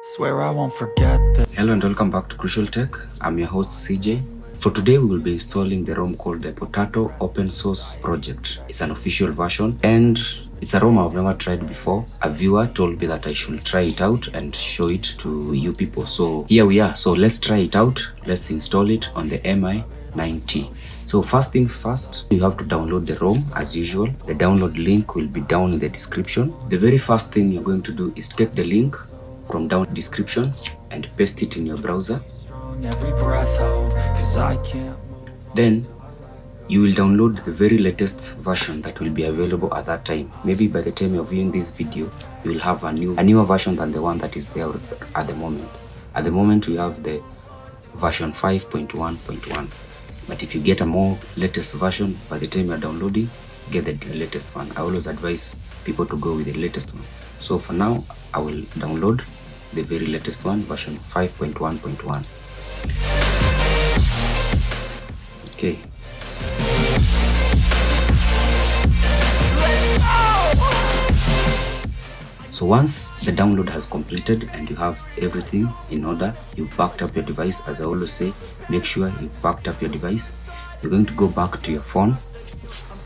Swear I won't forget that. Hello and welcome back to Crucial Tech. I'm your host CJ. For today we will be installing the ROM called the Potato Open Source Project. It's an official version and it's a ROM I've never tried before. A viewer told me that I should try it out and show it to you people. So here we are. So let's try it out. Let's install it on the Mi9T. So first thing first, you have to download the ROM as usual. The download link will be down in the description. The very first thing you're going to do is take the link from down description and paste it in your browser. Then you will download the very latest version that will be available at that time. Maybe by the time you're viewing this video, you will have a newer version than the one that is there at the moment. At the moment we have the version 5.1.1. But if you get a more latest version, by the time you're downloading, get the latest one. I always advise people to go with the latest one. So for now, I will download the very latest one, version 5.1.1. Okay. So once the download has completed and you have everything in order, you've backed up your device. As I always say, make sure you've backed up your device. You're going to go back to your phone,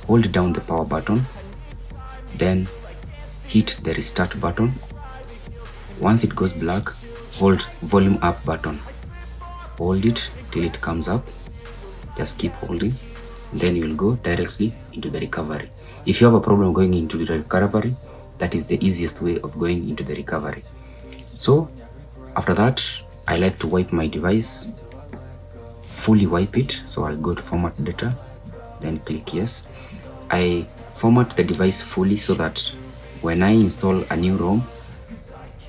hold down the power button, then hit the restart button. Once it goes black, hold volume up button. Hold it till it comes up. Just keep holding. Then you will go directly into the recovery. If you have a problem going into the recovery, that is the easiest way of going into the recovery. So after that, I like to wipe my device, fully wipe it. So I'll go to format data, then click yes. I format the device fully so that when I install a new ROM,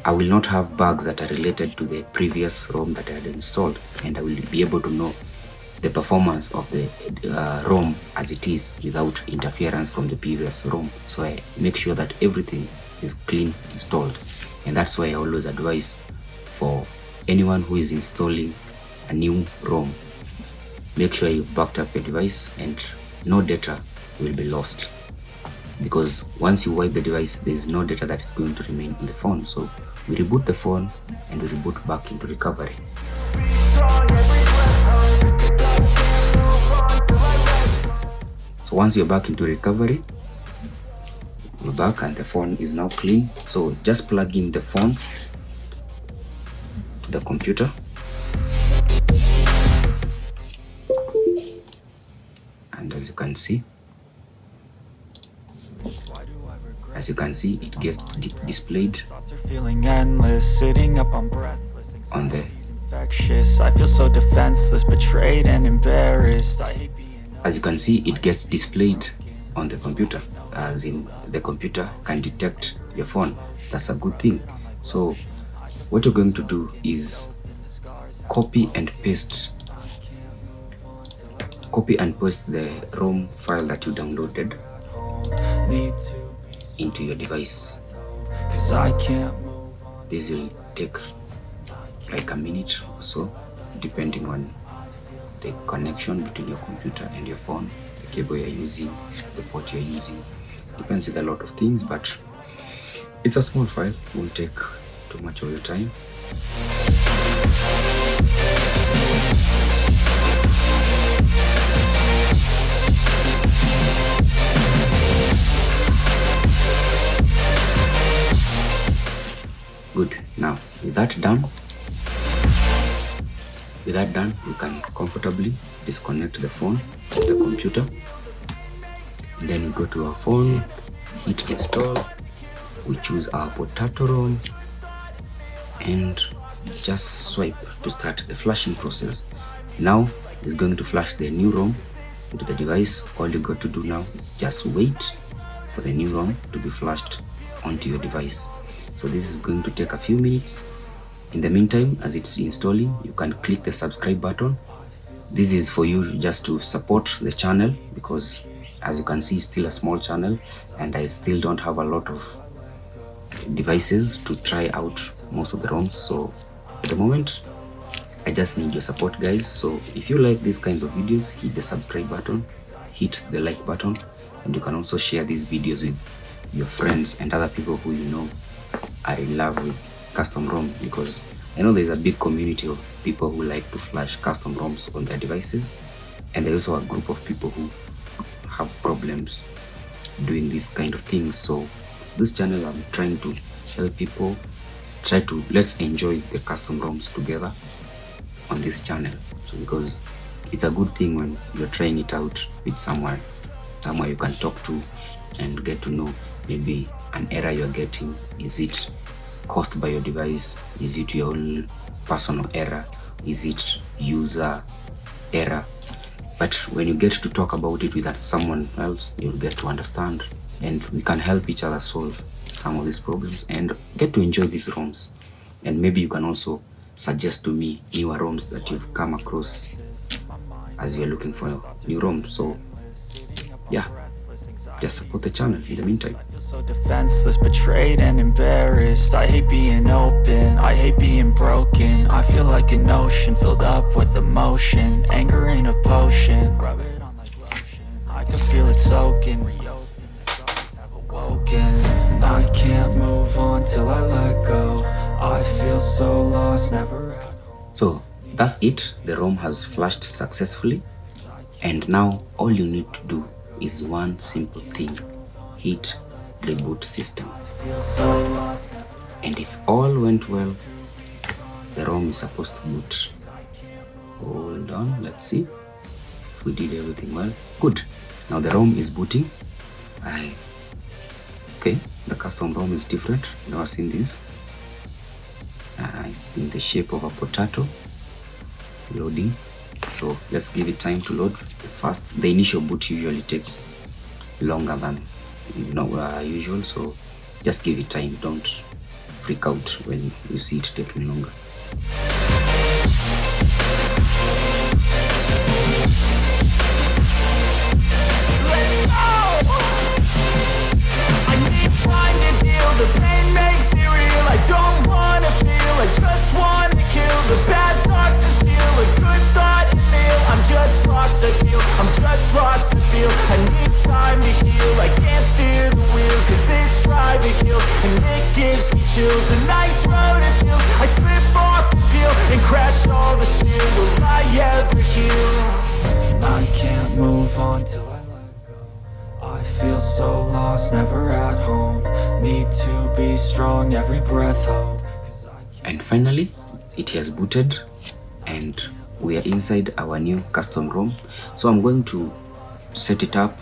I will not have bugs that are related to the previous ROM that I had installed, and I will be able to know the performance of the ROM as it is without interference from the previous ROM. So I make sure that everything is clean installed, and that's why I always advise for anyone who is installing a new ROM, make sure you've backed up your device and no data will be lost, because once you wipe the device, there is no data that is going to remain in the phone. So we reboot the phone and we reboot back into recovery. So once you're back into recovery, you're back and the phone is now clean. So just plug in the phone to the computer. And as you can see, it gets displayed on the I feel so defenseless, betrayed and embarrassed. As you can see, it gets displayed on the computer, as in the computer can detect your phone. That's a good thing. So what you're going to do is copy and paste the ROM file that you downloaded into your device. This will take like a minute or so, depending on the connection between your computer and your phone, the cable you're using, the port you're using. Depends on a lot of things, but it's a small file, it won't take too much of your time. Good. Now with that done, you can comfortably disconnect the phone from the computer. Then we go to our phone, hit install, we choose our Potato ROM and just swipe to start the flashing process. Now it's going to flash the new ROM into the device. All you got to do now is just wait for the new ROM to be flashed onto your device. So this is going to take a few minutes. In the meantime, as it's installing, you can click the subscribe button. This is for you just to support the channel, because as you can see, it's still a small channel and I still don't have a lot of devices to try out most of the ROMs. So at the moment, I just need your support, guys. So if you like these kinds of videos, hit the subscribe button, hit the like button, and you can also share these videos with your friends and other people who you know are in love with custom ROM, because I know there's a big community of people who like to flash custom ROMs on their devices, and there's also a group of people who have problems doing these kind of things. So this channel, I'm trying to help people let's enjoy the custom ROMs together on this channel. So because it's a good thing when you're trying it out with someone you can talk to and get to know maybe an error you're getting. Is it caused by your device? Is it your own personal error? Is it user error? But when you get to talk about it with someone else, you'll get to understand, and we can help each other solve some of these problems and get to enjoy these ROMs. And maybe you can also suggest to me newer ROMs that you've come across as you're looking for new ROMs. So yeah, just support the channel in the meantime. So defenseless, betrayed and embarrassed. I hate being open, I hate being broken. I feel like an ocean filled up with emotion. Anger ain't a potion, rub it on like lotion. I can feel it soaking, reopen, the scars have awoken. I can't move on till I let go. I feel so lost, never at home. So that's it. The ROM has flashed successfully, and now all you need to do is one simple thing: hit reboot system. And if all went well, the ROM is supposed to boot. Hold on, let's see if we did everything well. Good. Now the ROM is booting. Okay, the custom ROM is different. Never seen this. It's in the shape of a potato. Loading. So let's give it time to load. First, the initial boot usually takes longer than usual, so just give it time. Don't freak out when you see it taking longer. Let's go! I need time to heal. The pain makes it real. I don't wanna feel. I just wanna kill the bad thoughts and steal a good thought and feel. I'm just lost, I feel. I'm just lost, I feel. I need time to heal. I can't steer the wheel, cause this drive it kills, and it gives me chills. A nice road it feels. I slip off the peel and crash all the steel. Will I ever heal? I can't move on till I let go. I feel so lost, never at home. Need to be strong, every breath hope. And finally, it has booted and we are inside our new custom ROM. So I'm going to set it up,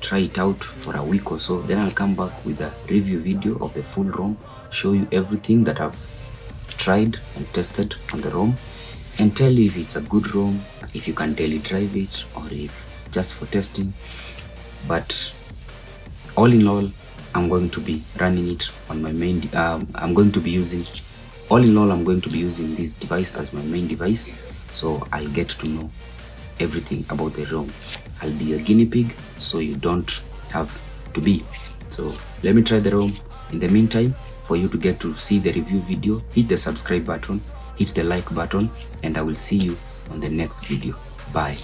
try it out for a week or so, then I'll come back with a review video of the full ROM, show you everything that I've tried and tested on the ROM, and tell you if it's a good ROM, if you can daily drive it, or if it's just for testing. But all in all, I'm going to be running it on my main I'm going to be using this device as my main device, so I'll get to know everything about the ROM. I'll be your guinea pig, so you don't have to be. So let me try the ROM. In the meantime, for you to get to see the review video, hit the subscribe button, hit the like button, and I will see you on the next video. Bye.